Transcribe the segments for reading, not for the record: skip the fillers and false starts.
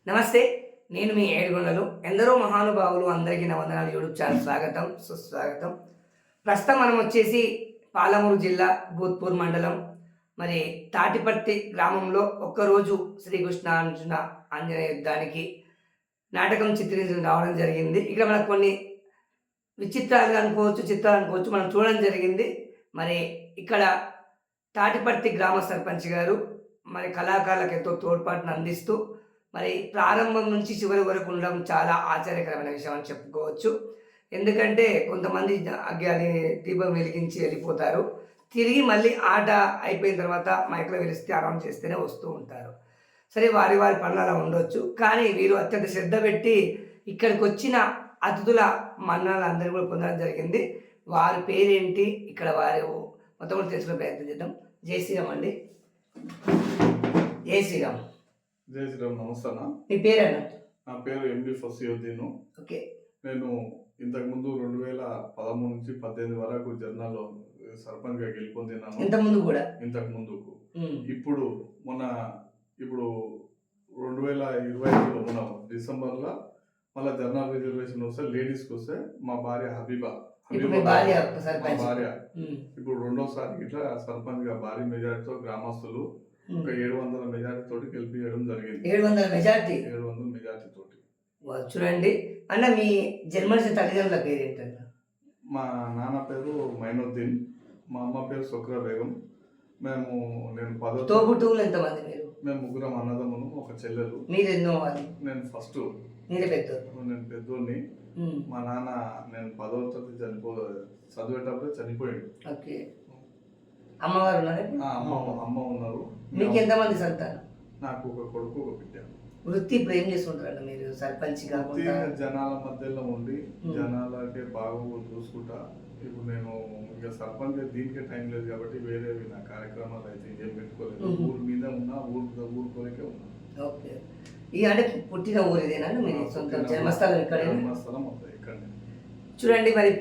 నమస్తే. నేను మీ ఏడుగొండలు. ఎందరో మహానుభావులు అందరికీ నా వందనాలు యూట్యూబ్ ఛానల్ స్వాగతం, సుస్వాగతం. ప్రస్తుతం మనం వచ్చేసి పాలమూరు జిల్లా భూత్పూర్ మండలం మరి తాటిపర్తి గ్రామంలో ఒక్కరోజు శ్రీకృష్ణార్జున ఆంజనేయ యుద్ధానికి నాటకం చిత్రించడం రావడం జరిగింది. ఇక్కడ మనకు కొన్ని విచిత్రాలు అనుకోవచ్చు, చిత్రాలు అనుకోవచ్చు, మనం చూడడం జరిగింది. మరి ఇక్కడ తాటిపర్తి గ్రామ సర్పంచ్ గారు మరి కళాకారులకు ఎంతో తోడ్పాటును అందిస్తూ మరి ప్రారంభం నుంచి చివరి వరకు ఉండడం చాలా ఆశ్చర్యకరమైన విషయం అని చెప్పుకోవచ్చు. ఎందుకంటే కొంతమంది అగ్ని దీపం వెలిగించి వెళ్ళిపోతారు, తిరిగి మళ్ళీ ఆట అయిపోయిన తర్వాత మైక్లో వెలిస్తే ఆరాం చేస్తేనే వస్తూ ఉంటారు. సరే, వారి వారి పనులు అలా ఉండొచ్చు, కానీ వీరు అత్యంత శ్రద్ధ పెట్టి ఇక్కడికి వచ్చిన అతిథుల మన్నాలు అందరూ కూడా పొందడం జరిగింది. వారి పేరేంటి, ఇక్కడ వారు మొత్తం కూడా తెలుసుకునే ప్రయత్నం చేద్దాం. జై శ్రీరామ్ అండి. జై శ్రీరామ్. జై శ్రీరామ్. నమస్తే అన్న. మీ పేరేనా? నా పేరు ఎండి ఫసియుద్దీన్. ఓకే. నేను ఇంతకుముందు 2013 నుంచి 18 వరకు జర్నల్లో సర్పంచ్గా గెలుపొందినాను. ఇంతకుముందు కూడా ముందుకు ఇప్పుడు 2025లో మన డిసెంబర్లో మళ్ళీ జర్నల్ రిజర్వేషన్ వస్తే లేడీస్కి వస్తే మా భార్య హబీబా భార్య ఇప్పుడు రెండోసారి ఇట్లా సర్పంచ్గా భారీ మెజార్టీతో గ్రామస్తులు ఒక 700 మెజార్టీ తోటి గెలిపించడం జరిగింది. 700 మెజార్టీ తోటి. చూడండి అన్న, మీ జన్మనిచ్చిన తల్లిదండ్రుల పేరు ఏంటన్నా? మా నాన్న పేరు మైనుద్దీన్, మా అమ్మ పేరు సుక్రా బేగం. నేను తోబుట్టువులు ఎంతమంది మీరు? మేము ముగ్గురం అన్నదమ్ములు, ఒక చెల్లెలు. మీరు ఎన్నో అది? నేను ఫస్ట్. నేను పెద్దోడిని. మా నాన్న నేను 10వ తరగతి చదివేటప్పుడే చనిపోయాడు. ఓకే. అమ్మవారు ఉన్నారు? అమ్మ ఉన్నారు. మీకు ఎంతమంది సంతానం? నాకు ఒక కొడుకు, ఒక బిడ్డ. వృత్తి ఇప్పుడు ఏం చేస్తుంటారు మీరు? సర్పంచ్ కాకుండా జనాల మధ్యలో ఉండి జనాలకే బాగా చూసుకుంటా. ఇప్పుడు నేను ఇక సర్పంచ్ దీనికే టైం లేదు కాబట్టి వేరే నా కార్యక్రమాలు అయితే ఏం పెట్టుకోలేదు. ఊరి మీద ఉన్నా, ఊరుకోలేకే ఉన్నా. ఓకే. అంటే పుట్టిన ఊరు ఇదేనా? మీరు సొంత జన్మస్థలం ఇక్కడ? జన్మస్థలం ఇక్కడ. చూడండి, మరి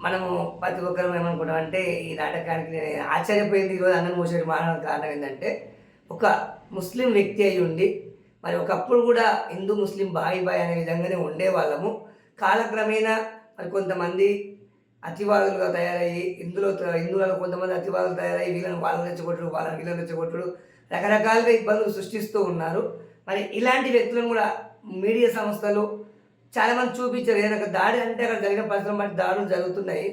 మనము ప్రతి ఒక్కరు ఏమనుకుంటాం అంటే ఈ నాటకానికి నేను ఆశ్చర్యపోయింది. ఈరోజు అన్నం మోసేటి మానవ కారణం ఏంటంటే ఒక ముస్లిం వ్యక్తి అయి ఉండి మరి ఒకప్పుడు కూడా హిందూ ముస్లిం బాయ్ అనే విధంగానే ఉండేవాళ్ళము. కాలక్రమేణా మరి కొంతమంది అతివాదులుగా తయారయ్యి హిందువులలో కొంతమంది అతివాదులు తయారయ్యి వీళ్ళని వాళ్ళని రెచ్చగొట్టుడు, వాళ్ళని వీళ్ళని రెచ్చగొట్టుడు, రకరకాలుగా ఇబ్బందులు సృష్టిస్తూ ఉన్నారు. మరి ఇలాంటి వ్యక్తులను కూడా మీడియా సంస్థలు చాలామంది చూపించారు. ఏదైనా దాడి అంటే అక్కడ జరిగిన పరిశ్రమ బట్టి దాడులు జరుగుతున్నాయి.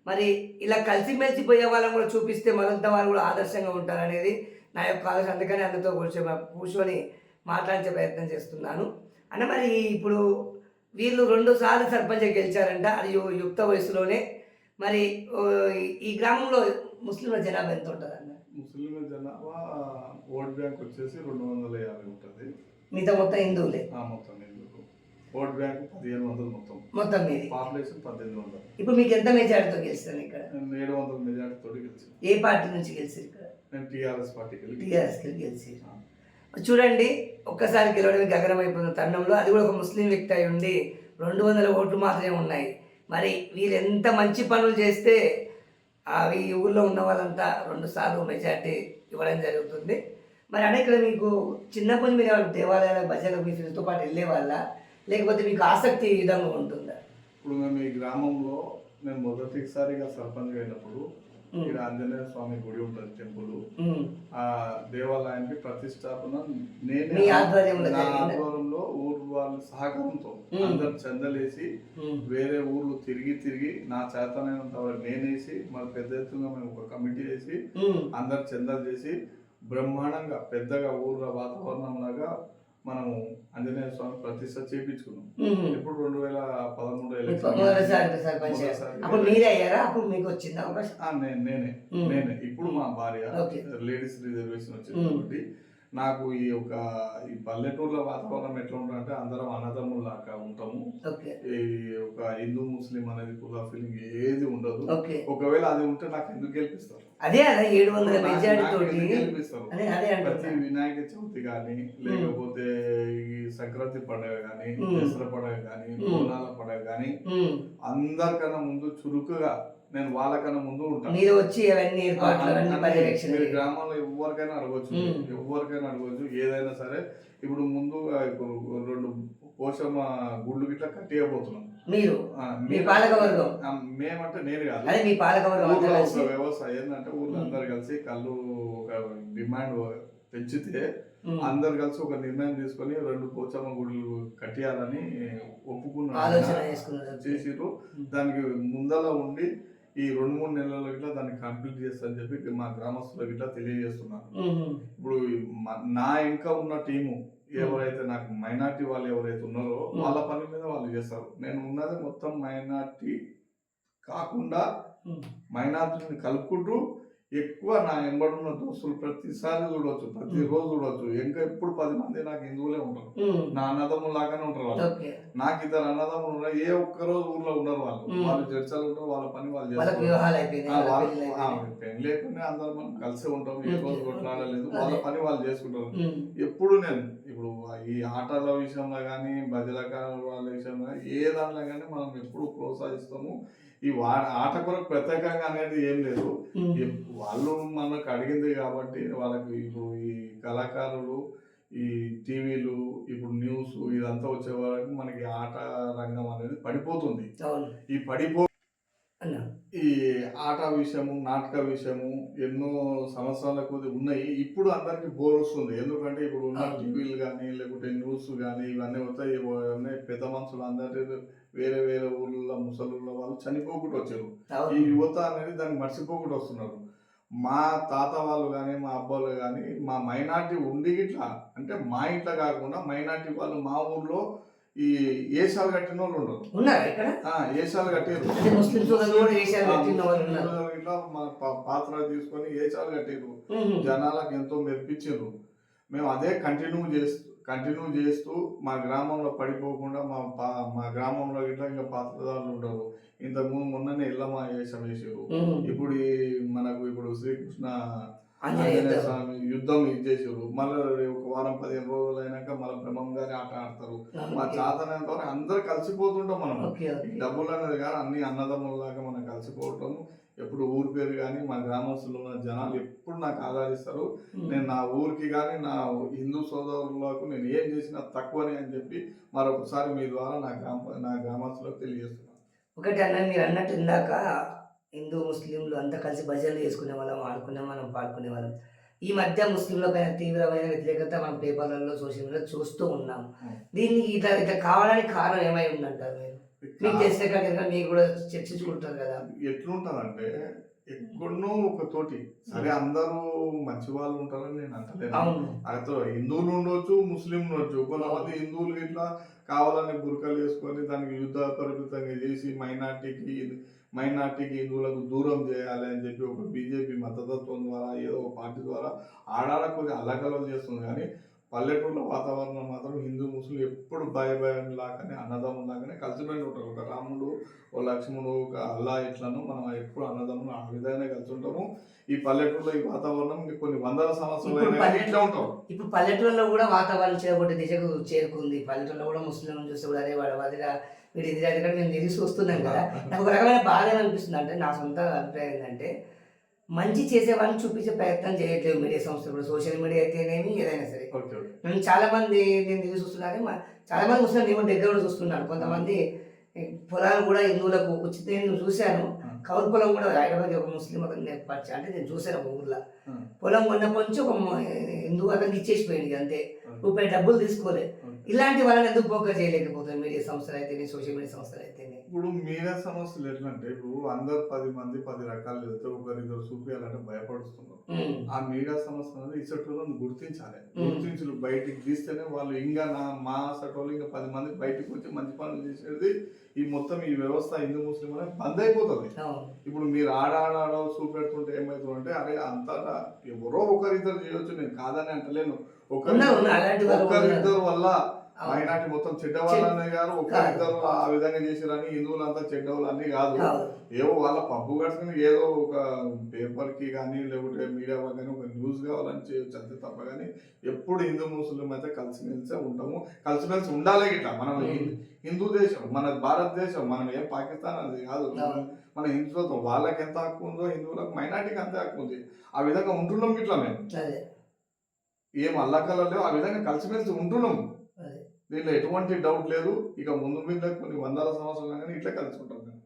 మరి ఇలా కలిసిమెలిసిపోయే వాళ్ళని కూడా చూపిస్తే మరింత వాళ్ళు కూడా ఆదర్శంగా ఉంటారనేది నా యొక్క ఆలోచన. అందుకని అందరితో కూర్చొని మాట్లాడించే ప్రయత్నం చేస్తున్నాను అన్న. మరి ఇప్పుడు వీళ్ళు 2 సార్లు సర్పంచ్ గెలిచారంట, అది యుక్త వయసులోనే. మరి ఈ గ్రామంలో ముస్లింల జనాభా ఎంత ఉంటుంది అన్న? ముస్లింల జనాభా ఓట్ బ్యాంక్ వచ్చేసి 250 ఉంటుంది. మిగతా మొత్తం హిందువులే? మొత్తం హిందువులు. ఓట్ బ్యాంక్ 1500 మొత్తం మీది. పాపులేషన్ 1800. ఇప్పుడు మీకు ఎంత మెజార్టీతో గెలిచారు ఇక్కడ? 700 మెజార్టీ తోటి గెలిచారు. ఏ పార్టీ నుంచి గెలిచారు ఇక్కడ? నేను టీఆర్ఎస్ పార్టీకి గెలిచి. చూడండి, ఒక్కసారి గెలవడానికి గగనమైపోయిన తరుణంలో అది కూడా ఒక ముస్లిం వ్యక్తి అయి ఉండి 200 ఓట్లు మాత్రమే ఉన్నాయి. మరి వీళ్ళు ఎంత మంచి పనులు చేస్తే అవి ఊళ్ళో ఉన్న వాళ్ళంతా 2 సార్లు మెజార్టీ ఇవ్వడం జరుగుతుంది. మరి అంటే ఇక్కడ మీకు చిన్నప్పటి మీరు దేవాలయాల భజనకు మీ ఫ్రెండ్స్తో పాటు వెళ్ళే వాళ్ళ, లేకపోతే మీకు ఆసక్తి ఈ విధంగా ఉంటుందా? ఇప్పుడు మేము ఈ గ్రామంలో నేను మొదటిసారిగా సర్పంచ్ అయినప్పుడు ఇక్కడ ఆంజనేయ స్వామి గుడి ఉంటుంది, టెంపుల్. ఆ దేవాలయానికి ప్రతిష్టాపన నేనే ఆధ్వర్యంలో ఊరు వాళ్ళ సహకారంతో అందరు చందలేసి వేరే ఊర్లు తిరిగి నా చేతనైనంత వరకు నేనేసి మరి పెద్ద ఎత్తుగా మేము ఒక కమిటీ వేసి అందరు చందలు చేసి బ్రహ్మాండంగా పెద్దగా ఊర్ల వాతావరణం లాగా మనము ఆంజనేయ స్వామి ప్రతిష్ట చేయించుకున్నాం. ఇప్పుడు 2013 నేనే. ఇప్పుడు మా భార్య లేడీస్ రిజర్వేషన్ వచ్చింది కాబట్టి నాకు ఈ పల్లెటూర్ల వాతావరణం ఎట్లా ఉంటుందంటే అందరం అన్నదమ్ములాగా ఉంటాము. ఈ ఒక హిందూ ముస్లిం అనేది కుల ఫీలింగ్ ఏది ఉండదు. ఒకవేళ అది ఉంటే నాకు ఎందుకు గెలిపిస్తారు? అదే 700 మెజారిటీ గెలిపిస్తారు. ప్రతి వినాయక చవితి కానీ, లేకపోతే ఈ సంక్రాంతి పండుగ కానీ, దసరా పండుగ కానీ, బోనాల పండుగ కానీ అందరికన్నా ముందు చురుకుగా నేను వాళ్ళకన్నా ముందు ఉంటాను. మీరు వచ్చి అవన్నీ గ్రామంలో ఎవరికైనా అడగవచ్చు, ఏదైనా సరే. ఇప్పుడు ముందు పోచమ్మ గుళ్ళు గిట్లా కట్టియబోతున్నాం. మీరు మీ పాలకవర్గం మేమంటే నేను కాదు, అదే మీ పాలకవర్గం అంతా ఊర్లో కలిసి ఒక వ్యవస్థ ఏంటంటే ఊర్లో అందరు కలిసి కళ్ళు ఒక డిమాండ్ పెంచితే అందరు కలిసి ఒక నిర్ణయం తీసుకొని 2 పోచమ్మ గుళ్ళు కట్టియాలని ఆలోచన ఒప్పుకున్నారు, చేసిర్రు. దానికి ముందల ఉండి ఈ 2-3 నెలల గిట్లా దాన్ని కంప్లీట్ చేస్తారని చెప్పి మా గ్రామస్తులకు గిట్లా తెలియజేస్తున్నారు. ఇప్పుడు నా ఇంకా ఉన్న టీము ఎవరైతే నాకు మైనార్టీ వాళ్ళు ఎవరైతే ఉన్నారో వాళ్ళ పని మీద వాళ్ళు చేస్తారు. నేను ఉన్నది మొత్తం మైనార్టీ కాకుండా మైనార్టీని కలుపుకుంటూ ఎక్కువ నా ఎంబడున్న దోస్తులు ప్రతిసారి చూడవచ్చు, ప్రతిరోజు చూడవచ్చు. ఇంకా ఎప్పుడు 10 మంది నాకు హిందువులే ఉంటారు, నా అన్నదమ్ములు లాగానే ఉంటారు వాళ్ళు. నాకు 2 అన్నదమ్ములు ఉన్నారు, ఏ ఒక్కరోజు ఊర్లో ఉండరు వాళ్ళు చర్చలు ఉంటారు, వాళ్ళ పని వాళ్ళు చేస్తారు. పెళ్లి లేకుండా అందరూ మనం కలిసే ఉంటాం, ఏ రోజు కొట్లాడలేదు, వాళ్ళ పని వాళ్ళు చేసుకుంటారు. ఎప్పుడు నేను ఇప్పుడు ఈ ఆటల విషయంలో కానీ వాళ్ళ విషయంలో ఏ దాంట్లో కానీ మనం ఎప్పుడు ప్రోత్సహిస్తాము. ఈ ఆట కొరకు ప్రత్యేకంగా అనేది ఏం లేదు, వాళ్ళు మనకు అడిగింది కాబట్టి వాళ్ళకి. ఇప్పుడు ఈ కళాకారులు, ఈ టీవీలు, ఇప్పుడు న్యూస్ ఇదంతా వచ్చే వరకు మనకి ఆట రంగం అనేది పడిపోతుంది. ఈ ఆట విషయము, నాటక విషయము ఎన్నో సంవత్సరాలకు ఉన్నాయి. ఇప్పుడు అందరికి బోర్ వస్తుంది, ఎందుకంటే ఇప్పుడు ఉన్న టీవీలు కానీ లేకుంటే న్యూస్ కానీ ఇవన్నీ వస్తాయి. పెద్ద మనుషులు అందరి వేరే వేరే ఊళ్ళో ముసలుళ్ళ వాళ్ళు చనిపోకుండా వచ్చారు. ఈ యువత అనేది దాన్ని మర్చిపోకుండా వస్తున్నారు. మా తాత వాళ్ళు కానీ మా అబ్బాలు కానీ మా మైనార్టీ ఉండి ఇట్లా అంటే మా ఇంట్లో కాకుండా మైనార్టీ వాళ్ళు మా ఊర్లో ఈ ఏషాలు కట్టిన వాళ్ళు ఏషాలు కట్టారు. ఇట్లా మా పాత్ర తీసుకొని ఏషాలు కట్టారు, జనాలకు ఎంతో మెప్పించారు. మేము అదే కంటిన్యూ చేస్తూ మా గ్రామంలో పడిపోకుండా మా గ్రామంలో ఇట్లా ఇంకా పాత్రదారులు ఉంటారు. ఇంతకుముందు మొన్ననే ఇళ్ళమా వేషం వేసారు. ఇప్పుడు మనకు ఇప్పుడు శ్రీకృష్ణ ఆంజనేయ స్వామి యుద్ధం చేసారు. మళ్ళీ ఒక వారం 15 రోజులు అయినాక మళ్ళీ బ్రహ్మం గారి ఆట ఆడతారు. మా చాతనంత వరకు అందరు కలిసిపోతుంటాం. మనం డబ్బులు అనేది కానీ అన్ని అన్నదమ్ములలాగా మనం కలిసిపోవటం. ఎప్పుడు ఊరి పేరు కానీ మా గ్రామస్తులు ఉన్న జనాలు ఎప్పుడు నాకు ఆదరిస్తారు. నేను నా ఊరికి కానీ నా హిందూ సోదరులకు నేను ఏం చేసినా తక్కువని అని చెప్పి మరొకసారి మీ ద్వారా నా గ్రామస్తులకు తెలియజేస్తున్నాను. ఒకటి అన్న, మీరు అన్నట్టు ఇందాక హిందూ ముస్లింలు అంతా కలిసి భజనలు చేసుకునే వాళ్ళం, ఆడుకునే వాళ్ళం, పాడుకునే వాళ్ళం. ఈ మధ్య ముస్లింల పైన తీవ్రమైన వ్యతిరేకత మనం పేపర్లలో, సోషల్ మీడియాలో చూస్తూ ఉన్నాం. దీన్ని ఇట్లా కావడానికి కారణం ఏమై ఉందంటారు మీరు? మీకు తెలిసే కాదు, మీరు కూడా చర్చించుకుంటారు కదా. ఎట్లుంటదంటే ఎక్కడనో ఒక తోటి సరే అందరూ మంచి వాళ్ళు ఉంటారని నేను అంటలేను. అయితే హిందువులు ఉండొచ్చు, ముస్లింలు ఉండొచ్చు. కొంతమంది హిందువులు ఇట్లా కావాలని బురకలు వేసుకొని దానికి యుద్ధ పరిమితంగా చేసి మైనార్టీకి హిందువులకు దూరం చేయాలి అని చెప్పి ఒక బీజేపీ మతతత్వం ద్వారా ఏదో ఒక పార్టీ ద్వారా ఆడాడకొద్ది అల్లకలం చేస్తుంది. కానీ పల్లెటూళ్ళ వాతావరణం మాత్రం హిందూ ముస్లిం ఎప్పుడు భయం లాగానే అన్నదమ్ములాగానే కలిసిపోయి ఉంటారు. ఒక రాముడు, ఓ లక్ష్మణుడు, ఒక అల్లా ఇట్లను మనం ఎప్పుడు అన్నదమ్ములు ఆ విధంగా కలిసి ఉంటాము. ఈ పల్లెటూళ్ళలో ఈ వాతావరణం కొన్ని వందల సంవత్సరాలు ఇట్లా ఉంటాం. ఇప్పుడు పల్లెటూళ్ళలో కూడా వాతావరణం చేయబట్టే దిశకు చేరుకుంది. పల్లెటూళ్ళలో కూడా ముస్లింలను చూస్తే కూడా అదే వాడిగా వీడి ఇది దగ్గర మేము తిరిగి చూస్తున్నాం కదా. నాకు ఒక రకమైన బాధ ఏమనిపిస్తుంది అంటే, నా సొంత అభిప్రాయం ఏంటంటే, మంచి చేసేవాళ్ళని చూపించే ప్రయత్నం చేయట్లేదు మీడియా సంస్థలు కూడా. సోషల్ మీడియా అయితేనేమి ఏదైనా సరే. నేను చాలా మంది నేను తిరిగి చూస్తున్నాను, చాలా మంది ముస్లిం నేను దగ్గర కూడా చూస్తున్నాను. కొంతమంది పొలాలు కూడా హిందువులకు ఉచిత నేను చూశాను. కౌలు పొలం కూడా హైదరాబాద్ ఒక ముస్లిం అతను నేర్పరిచా అంటే నేను చూశాను. ఒక ఊర్లో పొలం కొన్నప్పటి నుంచి ఒక హిందూ అతనికి ఇచ్చేసిపోయింది, అంతే. రూపాయి డబ్బులు తీసుకోలేదు. ఇలాంటి వాళ్ళని ఎందుకు ఫోకస్ చేయలేకపోతుంది మీడియా సంస్థలు అయితేనే, సోషల్ మీడియా సంస్థలు అయితేనే? ఇప్పుడు మీడియా సంస్థలు ఎట్లంటే, ఇప్పుడు అందరు 10 మంది 10 రకాలు వెళ్తే ఒకరిద్దరు చూపించాలంటే భయపడుతున్నారు. ఆ మీడియా సంస్థ అనేది ఇచ్చటోళ్ళని గుర్తించాలి. గుర్తించి బయటికి తీస్తేనే వాళ్ళు ఇంకా మా సటోళ్ళు ఇంకా 10 మంది బయటకు వచ్చి మంచి పనులు చేసేది ఈ మొత్తం ఈ వ్యవస్థ హిందూ ముస్లిం అనేది బంద్ అయిపోతుంది. ఇప్పుడు మీరు ఆడాడో చూపెడుతుంటే ఏమవుతుందంటే, అరే అంతటా ఎవరో ఒకరిద్దరు చేయొచ్చు, నేను కాదని అంటలేను. ఒకరిద్దరు వల్ల మైనార్టీ మొత్తం చెడ్డవాళ్ళనే కాదు, ఒకరిద్దరు ఆ విధంగా చేసిరని హిందువులంతా చెడ్డవాళ్ళు అన్నీ కాదు. ఏవో వాళ్ళ పప్పు కట్టుకుని ఏదో ఒక పేపర్కి కానీ లేకుంటే మీడియా కానీ ఒక న్యూస్ కావాలని చేయొచ్చు, అంతే తప్ప. కానీ ఎప్పుడు హిందూ ముస్లిం అయితే కలిసిమెలిసే ఉంటాము, కలిసిమెలిసి ఉండాలి. ఇట్లా మనం హిందూ దేశం, మన భారతదేశం, మనం ఏం పాకిస్తాన్ అది కాదు. మన హిందుత్వం వాళ్ళకి ఎంత హక్కు ఉందో హిందువులకు మైనార్టీకి అంతే హక్కు ఉంది. ఆ విధంగా ఉంటున్నాం. ఇట్లా మేము ఏం అల్లకల్లో ఆ విధంగా కలిసిమెలిసి ఉంటున్నాము. దీనిలో ఎటువంటి డౌట్ లేదు. ఇక ముందు మీద కొన్ని వందల సంవత్సరాలు కానీ ఇట్లా కలుసుకుంటాం మేము.